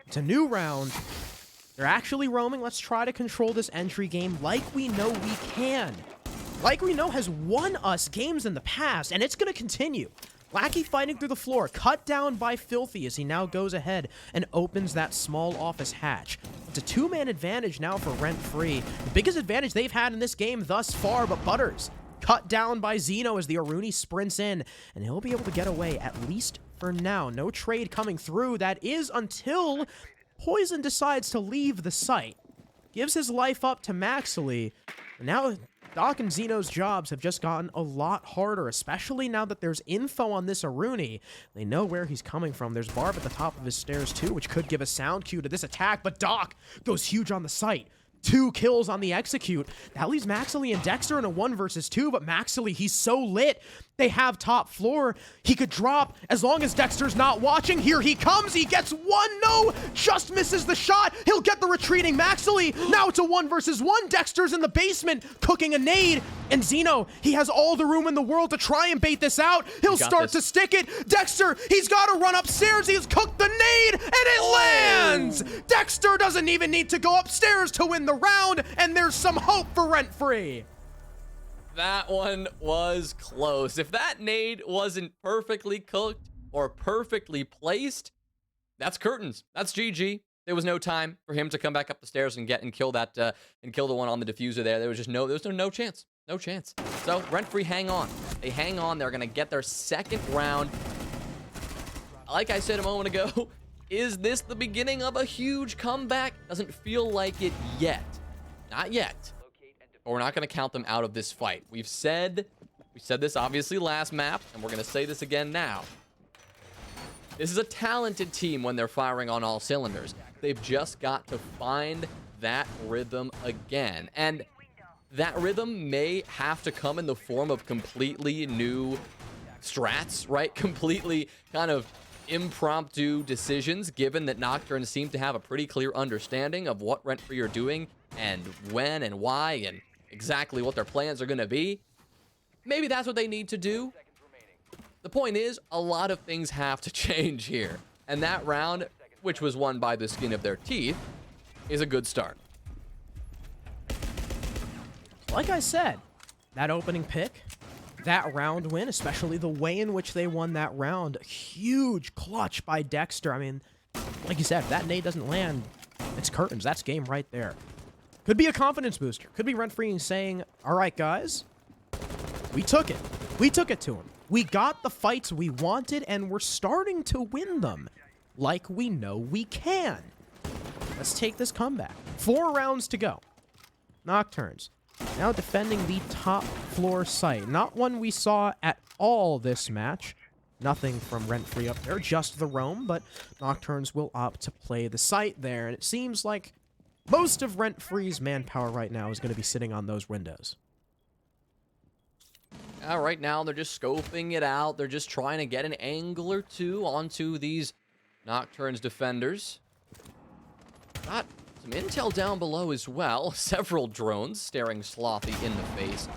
It's a new round. They're actually roaming. Let's try to control this entry game like we know we can. Like we know has won us games in the past, and it's going to continue. Lackey fighting through the floor, cut down by Filthy as he now goes ahead and opens that small office hatch. It's a two-man advantage now for RentFree. The biggest advantage they've had in this game thus far, but Butters cut down by Zeno as the Aruni sprints in, and he'll be able to get away, at least for now. No trade coming through. That is until Poison decides to leave the site. Gives his life up to Maxley. And now Doc and Zeno's jobs have just gotten a lot harder, especially now that there's info on this Aruni. They know where he's coming from. There's Barb at the top of his stairs too, which could give a sound cue to this attack, but Doc goes huge on the site. 2 kills on the execute. That leaves Maxley and Dexter in a 1 versus 2, but Maxley, he's so lit. They have top floor. He could drop as long as Dexter's not watching. Here he comes. He gets 1. No, just misses the shot. He'll get the retreating Maxley. Now it's a 1 versus 1. Dexter's in the basement cooking a nade. And Zeno, he has all the room in the world to try and bait this out. He'll start to stick it. Dexter, he's got to run upstairs. He's cooked the nade, and it lands. Dexter doesn't even need to go upstairs to win the round, and there's some hope for RentFree. That one was close. If that nade wasn't perfectly cooked or perfectly placed, that's curtains. That's GG. There was no time for him to come back up the stairs and kill that and kill the one on the diffuser there. There was no chance. No chance. So RentFree hang on. They hang on. They're gonna get their second round. Like I said a moment ago, is this the beginning of a huge comeback? Doesn't feel like it yet. Not yet. But we're not going to count them out of this fight. We said this obviously last map, and we're going to say this again now. This is a talented team when they're firing on all cylinders. They've just got to find that rhythm again. And that rhythm may have to come in the form of completely new strats, right? Completely kind of impromptu decisions, given that Nocturnes seem to have a pretty clear understanding of what RentFree are doing and when and why and exactly what their plans are going to be. Maybe that's what they need to do. The point is, a lot of things have to change here. And that round, which was won by the skin of their teeth, is a good start. Like I said, that opening pick, that round win, especially the way in which they won that round, huge clutch by Dexter. I mean, like you said, if that nade doesn't land, it's curtains. That's game right there. Could be a confidence booster. Could be RentFree saying, all right, guys, we took it. We took it to him. We got the fights we wanted, and we're starting to win them like we know we can. Let's take this comeback. 4 rounds to go. Nocturnes now defending the top floor site. Not one we saw at all this match. Nothing from RentFree up there, just the roam, but Nocturnes will opt to play the site there, and it seems like most of RentFree's manpower right now is going to be sitting on those windows. Right now, they're just scoping it out. They're just trying to get an angle or two onto these Nocturnes defenders. Got some intel down below as well. Several drones staring Slothy in the face.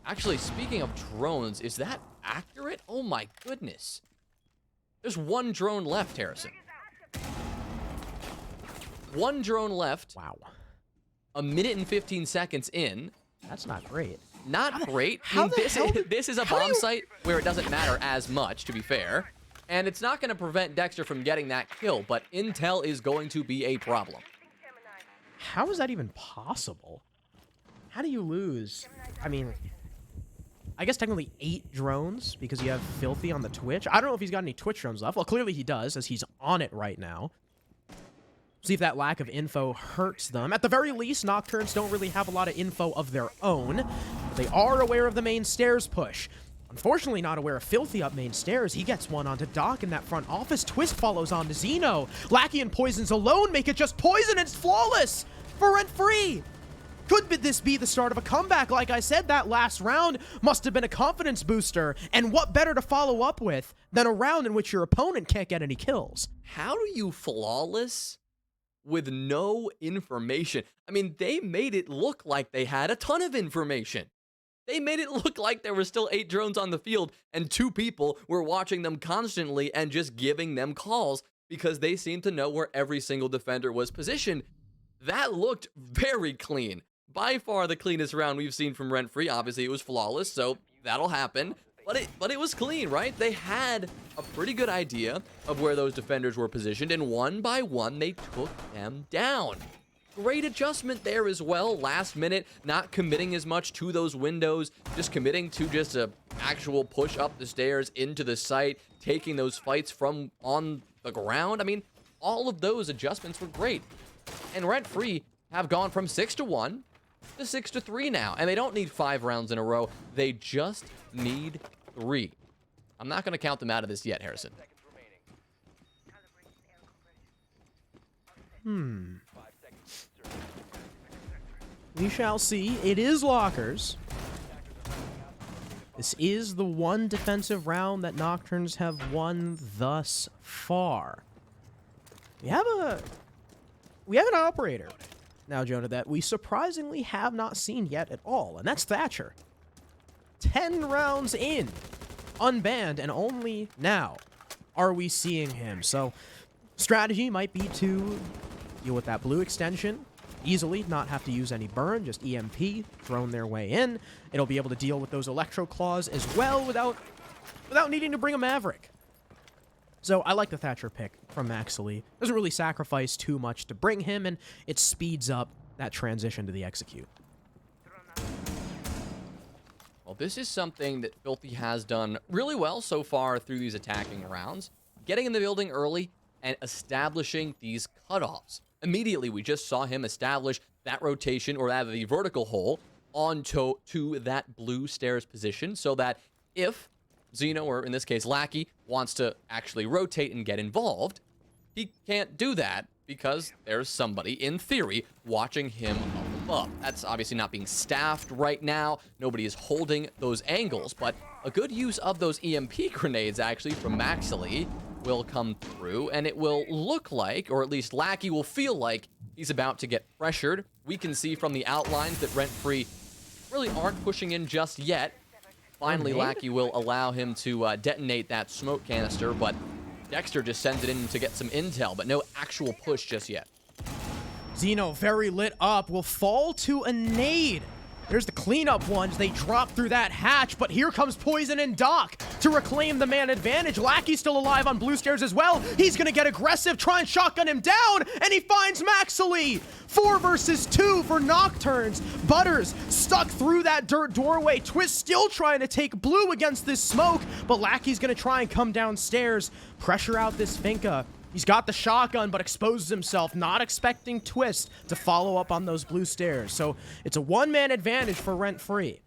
Actually, speaking of drones, is that accurate? Oh my goodness. There's 1 drone left, Harrison. 1 drone left. Wow. 1 minute and 15 seconds in. That's not great. Not great. This is a bomb site where it doesn't matter as much, to be fair. And it's not going to prevent Dexter from getting that kill, but intel is going to be a problem. How is that even possible? How do you lose? I mean, I guess technically 8 drones because you have Filthy on the Twitch. I don't know if he's got any Twitch drones left. Well, clearly he does, as he's on it right now. See if that lack of info hurts them. At the very least, Nocturnes don't really have a lot of info of their own. But they are aware of the main stairs push. Unfortunately, not aware of Filthy up main stairs. He gets one onto Doc in that front office. Twist follows on to Zeno. Lackey and Poisons alone make it just Poison. It's flawless for RentFree. Could this be the start of a comeback? Like I said, that last round must have been a confidence booster. And what better to follow up with than a round in which your opponent can't get any kills? How do you flawless with no information? I mean, they made it look like they had a ton of information. They made it look like there were still 8 drones on the field and 2 people were watching them constantly and just giving them calls because they seemed to know where every single defender was positioned. That looked very clean. By far the cleanest round we've seen from RentFree. Obviously, it was flawless, so that'll happen. But it was clean, right? They had a pretty good idea of where those defenders were positioned, and one by one, they took them down. Great adjustment there as well. Last minute, not committing as much to those windows, just committing to just a actual push up the stairs into the site, taking those fights from on the ground. I mean, all of those adjustments were great. And RentFree have gone from 6-1 to 6-3 now, and they don't need 5 rounds in a row. They just need 3. I'm not going to count them out of this yet, Harrison. We shall see. It is lockers. This is the one defensive round that Nocturns have won thus far. We have an operator now, Jonah, that we surprisingly have not seen yet at all, and that's Thatcher. 10 rounds in, unbanned, and only now are we seeing him. So strategy might be to deal with that blue extension easily, not have to use any burn, just EMP thrown their way in. It'll be able to deal with those electro claws as well without needing to bring a Maverick. So I like the Thatcher pick from Maxley. Doesn't really sacrifice too much to bring him, and it speeds up that transition to the execute. Well, this is something that Filthy has done really well so far through these attacking rounds. Getting in the building early and establishing these cutoffs. Immediately, we just saw him establish that rotation, or that the vertical hole, onto that blue stairs position, so that if Xeno, or in this case Lackey, wants to actually rotate and get involved, he can't do that because there's somebody, in theory, watching him up above. That's obviously not being staffed right now. Nobody is holding those angles, but a good use of those EMP grenades, actually, from Maxley will come through, and it will look like, or at least Lackey will feel like, he's about to get pressured. We can see from the outlines that RentFree really aren't pushing in just yet. Finally, Lackey will allow him to detonate that smoke canister, but Dexter just sends it in to get some intel, but no actual push just yet. Xeno, very lit up, will fall to a nade. There's the cleanup ones. They drop through that hatch, but here comes Poison and Doc to reclaim the man advantage. Lackey's still alive on blue stairs as well. He's going to get aggressive, try and shotgun him down, and he finds Maxley. 4 versus 2 for Nocturns. Butters stuck through that dirt doorway. Twist still trying to take blue against this smoke, but Lackey's going to try and come downstairs, pressure out this Finka. He's got the shotgun, but exposes himself, not expecting Twist to follow up on those blue stairs. So it's a one-man advantage for RentFree.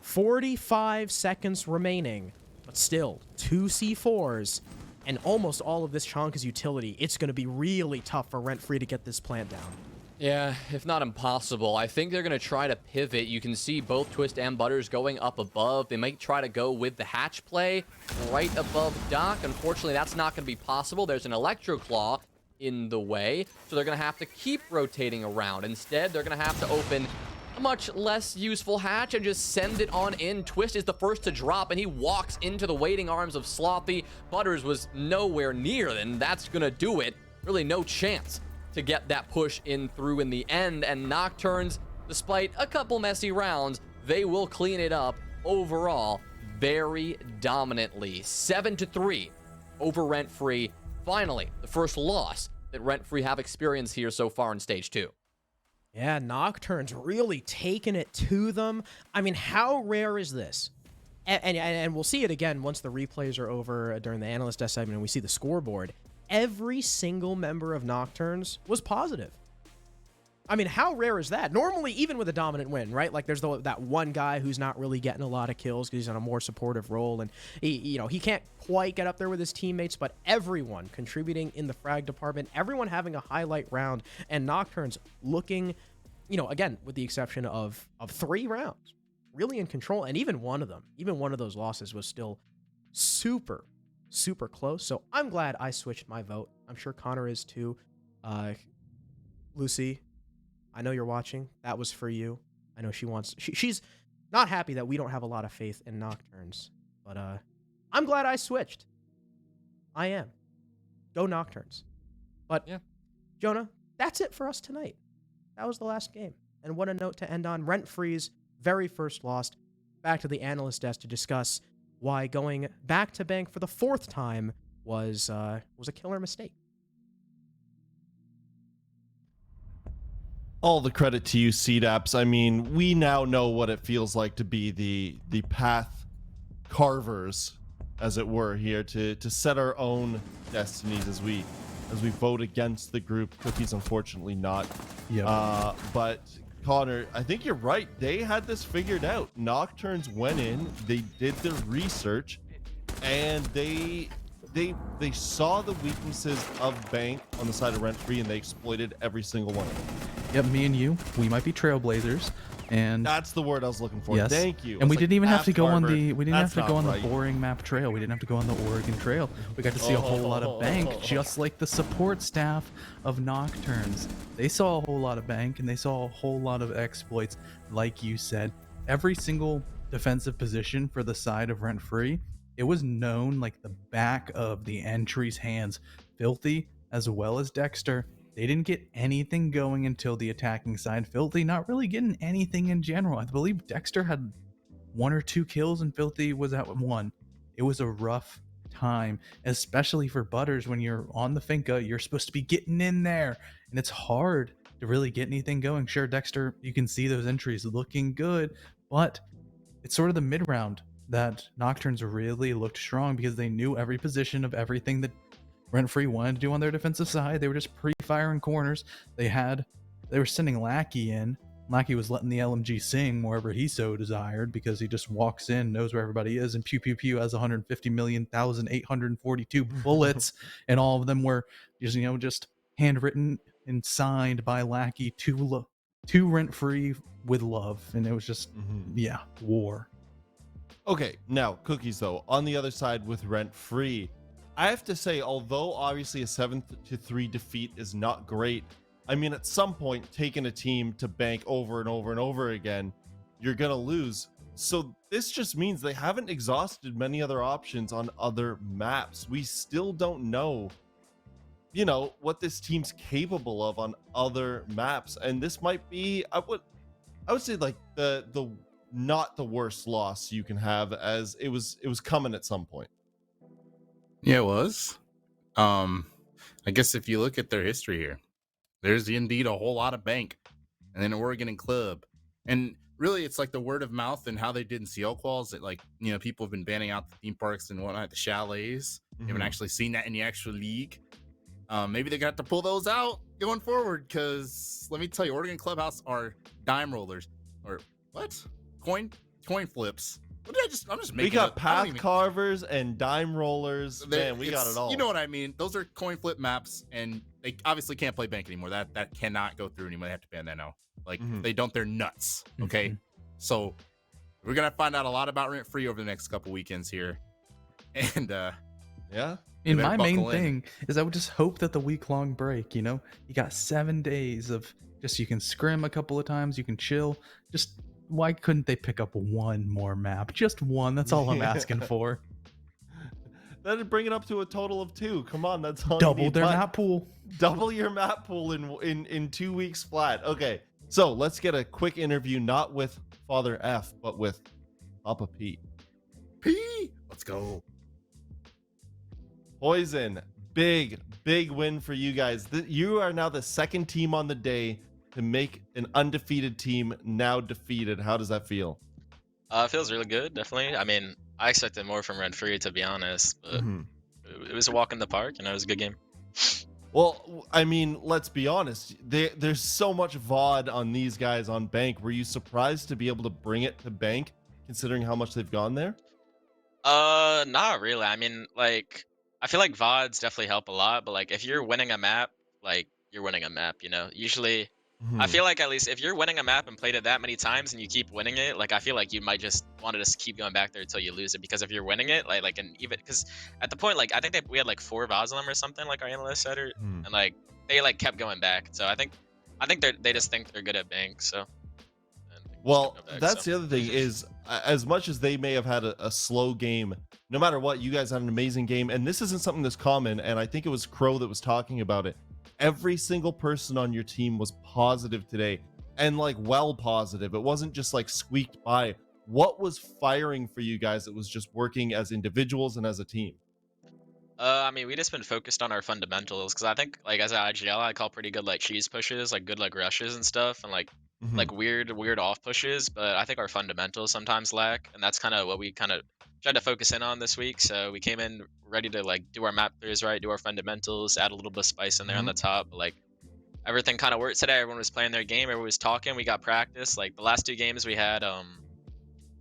45 seconds remaining, but still 2 C4s, and almost all of this chunk is utility. It's going to be really tough for RentFree to get this plant down. Yeah, if not impossible. I think they're going to try to pivot. You can see both Twist and Butters going up above. They might try to go with the hatch play right above Doc. Unfortunately, that's not going to be possible. There's an Electro Claw in the way, so they're going to have to keep rotating around. Instead, they're going to have to open a much less useful hatch and just send it on in. Twist is the first to drop, and he walks into the waiting arms of Slothy. Butters was nowhere near, and that's going to do it. Really no chance to get that push in through in the end, and Nocturns, despite a couple messy rounds, they will clean it up overall very dominantly. 7-3 over RentFree. Finally, the first loss that RentFree have experienced here so far in Stage 2. Yeah, Nocturns really taking it to them. I mean, how rare is this? And we'll see it again once the replays are over during the analyst desk segment and we see the scoreboard. Every single member of Nocturns was positive. I mean, how rare is that? Normally, even with a dominant win, right? Like, there's that one guy who's not really getting a lot of kills because he's on a more supportive role, and he can't quite get up there with his teammates, but everyone contributing in the frag department, everyone having a highlight round, and Nocturns looking, again, with the exception of 3 rounds, really in control, and even one of those losses was still super close. So I'm glad I switched my vote. I'm sure Connor is too. Lucy, I know you're watching. That was for you. I know she's not happy that we don't have a lot of faith in Nocturns, but I'm glad I switched. I am. Go Nocturns. But yeah, Jonah, that's it for us tonight. That was the last game. And what a note to end on. RentFree's very first loss. Back to the analyst desk to discuss why going back to bank for the 4th time was a killer mistake. All the credit to you, CDAPS. I mean, we now know what it feels like to be the path carvers, as it were, here to set our own destinies as we vote against the group. Cookie's unfortunately not. Yeah. But Connor, I think you're right. They had this figured out. Nocturns went in, they did their research, and they saw the weaknesses of Bank on the side of RentFree, and they exploited every single one of them. Yep, me and you, we might be trailblazers, and That's the word I was looking for. yes, Thank you. and we It's didn't like even have to go on Path the we didn't Harbor. have to go on That's the not boring map trail. We didn't have to go on the Oregon Trail. We got to see a whole lot of Bank, just like the support staff of Nocturns. They saw a whole lot of Bank, and they saw a whole lot of exploits. Like you said, every single defensive position for the side of RentFree, it was known like the back of the entry's hands. Filthy as well as Dexter, they didn't get anything going until the attacking side. Filthy not really getting anything in general. I believe Dexter had 1 or 2 kills and Filthy was at 1. It was a rough time, especially for Butters. When you're on the Finca, you're supposed to be getting in there, and it's hard to really get anything going. Sure, Dexter, you can see those entries looking good, but it's sort of the mid round that Nocturnes really looked strong, because they knew every position of everything that RentFree wanted to do on their defensive side. They were just pre-firing corners. They were sending Lackey in. Lackey was letting the LMG sing wherever he so desired, because he just walks in, knows where everybody is, and pew pew pew has 150,842 bullets, and all of them were just handwritten and signed by Lackey to RentFree with love, and it was just war. Okay, now Cookies though, on the other side with RentFree, I have to say, although obviously a 7-3 defeat is not great, I mean, at some point, taking a team to bank over and over and over again, you're gonna lose. So this just means they haven't exhausted many other options on other maps. We still don't know, what this team's capable of on other maps, and this might be, I would say, like the not the worst loss you can have, as it was coming at some point. Yeah, it was. I guess if you look at their history here, there's indeed a whole lot of Bank, and then Oregon and Club, and really it's like the word of mouth and how they did in CL quals that, like, people have been banning out the theme parks and whatnot, the chalets. You haven't actually seen that in the actual league. Maybe they got to pull those out going forward, because let me tell you, Oregon Clubhouse are dime rollers, or what? Coin flips. What did I'm just making We got up. I don't path carvers and dime rollers. Man, we got It's- it all. You know what I mean? Those are coin flip maps, and they obviously can't play Bank anymore. That cannot go through anymore. They have to ban that now. Like, if they don't, they're nuts. Okay, so we're gonna find out a lot about RentFree over the next couple weekends here, and Yeah. And better my main buckle in. thing is I would just hope that the week-long break, you got 7 days of just, you can scrim a couple of times, you can chill. Just, why couldn't they pick up one more map? Just one. That's all I'm asking for. That'd bring it up to a total of 2. Come on, that's all. Double you need. their But map pool. double your map pool in 2 weeks flat. Okay, so let's get a quick interview, not with Father F, but with Papa P. Let's go. Poison, big win for you guys. You are now the second team on the day to make an undefeated team now defeated. How does that feel? It feels really good, definitely. I mean, I expected more from RentFree, to be honest, but it was a walk in the park, it was a good game. Well, I mean, let's be honest. There's so much VOD on these guys on Bank. Were you surprised to be able to bring it to Bank, considering how much they've gone there? Not really. I mean, like, I feel like VODs definitely help a lot, but like, if you're winning a map, like, you're winning a map, Usually, I feel like, at least if you're winning a map and played it that many times and you keep winning it, like, I feel like you might just want to just keep going back there until you lose it, because if you're winning it, and even because at the point, like, I think we had like 4 VODs on them or something, like our analyst said, and like they like kept going back. So I think they just think they're good at Bank. So Well, that's the other thing is, as much as they may have had a slow game, no matter what, you guys had an amazing game. And this isn't something that's common. And I think it was Crow that was talking about it. Every single person on your team was positive today, and like well positive. It wasn't just like squeaked by. What was firing for you guys that was just working as individuals and as a team? I mean, we just been focused on our fundamentals because I think like as an IGL, I call pretty good like cheese pushes, like good like rushes and stuff, and Mhm. like weird off pushes. But I think our fundamentals sometimes lack, and that's kind of what we kind of tried to focus in on this week. So we came in ready to like do our map clears right, do our fundamentals, add a little bit of spice in there on Mhm. the top. But like everything kind of worked today. Everyone was playing their game, everyone was talking. We got practice. Like the last two games we had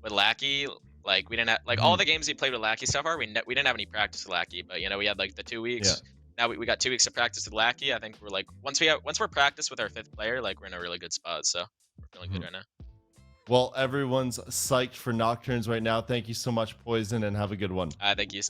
with Lackey, like we didn't have like all Mhm. the games we played with Lackey so far. We didn't have any practice with Lackey, but you know we had like the 2 weeks. Yeah. Now we got 2 weeks of practice with Lackey. I think we're like once we're practiced with our fifth player, like we're in a really good spot. So we're feeling good Mhm. right now. Well, everyone's psyched for Nocturnes right now. Thank you so much, Poison, and have a good one. Thank you.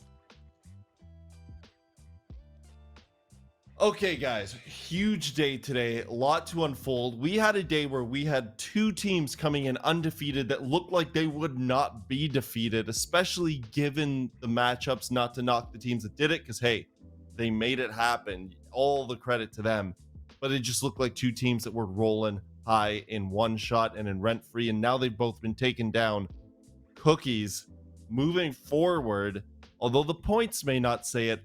Okay, guys, huge day today. A lot to unfold. We had a day where we had two teams coming in undefeated that looked like they would not be defeated, especially given the matchups. Not to knock the teams that did it, because hey, they made it happen. All the credit to them. But it just looked like two teams that were rolling high in one shot and in RentFree, and now they've both been taken down. Cookies moving forward, although the points may not say it.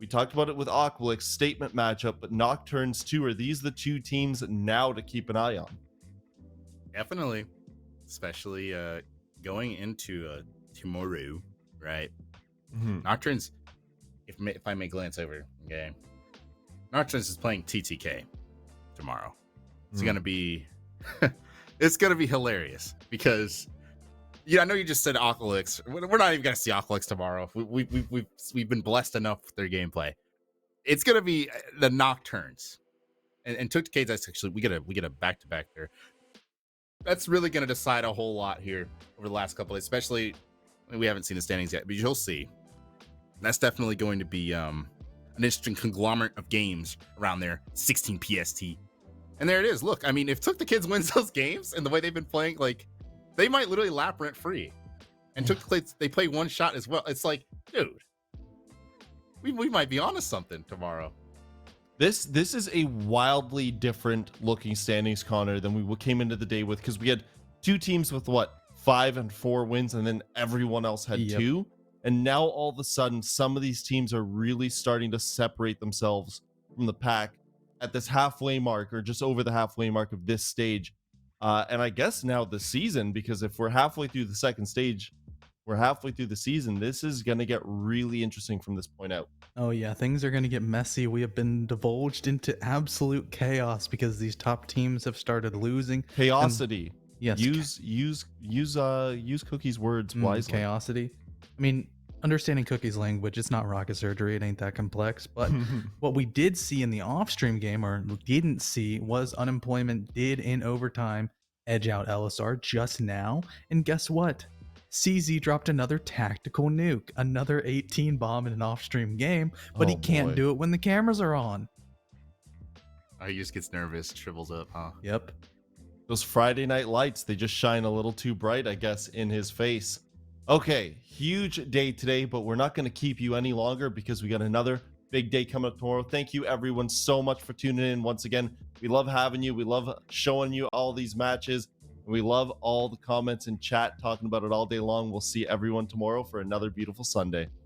We talked about it with Aqualix statement matchup, but Nocturnes too. Are these the two teams now to keep an eye on? Definitely, especially going into tomorrow, right? Nocturnes, if I may glance over, okay. Nocturnes is playing TTK tomorrow. It's gonna be it's gonna be hilarious because I know you just said Aqualix. We're not even gonna see Aqualix tomorrow. We've been blessed enough with their gameplay. It's gonna be the Nocturnes and took the That's actually we get a back to back there. That's really gonna decide a whole lot here over the last couple days, especially we haven't seen the standings yet, but you'll see. That's definitely going to be an interesting conglomerate of games around there. 16 PST. And there it is. Look, I mean, if Took the Kids wins those games and the way they've been playing, like they might literally lap RentFree. And Took the Kids, they play one shot as well. It's like, dude, we might be onto something tomorrow. This is a wildly different looking standings, Connor, than we came into the day with, because we had two teams with what, 5 and 4 wins, and then everyone else had Yep. 2. And now all of a sudden, some of these teams are really starting to separate themselves from the pack at this halfway mark, or just over the halfway mark of this stage. And I guess now the season, because if we're halfway through the second stage, we're halfway through the season. This is going to get really interesting from this point out. Oh yeah, things are going to get messy. We have been divulged into absolute chaos because these top teams have started losing. Chaosity. Yes. Use Cookie's words wisely. Chaosity. I mean, understanding Cookie's language, it's not rocket surgery. It ain't that complex. But what we did see in the off-stream game, or didn't see, was Unemployment did in overtime edge out LSR just now. And guess what? CZ dropped another tactical nuke, another 18 bomb in an off-stream game, but he can't do it when the cameras are on. Oh, he just gets nervous, shrivels up, huh? Yep. Those Friday night lights, they just shine a little too bright, I guess, in his face. Okay, huge day today, but we're not going to keep you any longer because we got another big day coming up tomorrow. Thank you everyone so much for tuning in once again. We love having you. We love showing you all these matches. We love all the comments in chat, talking about it all day long. We'll see everyone tomorrow for another beautiful Sunday.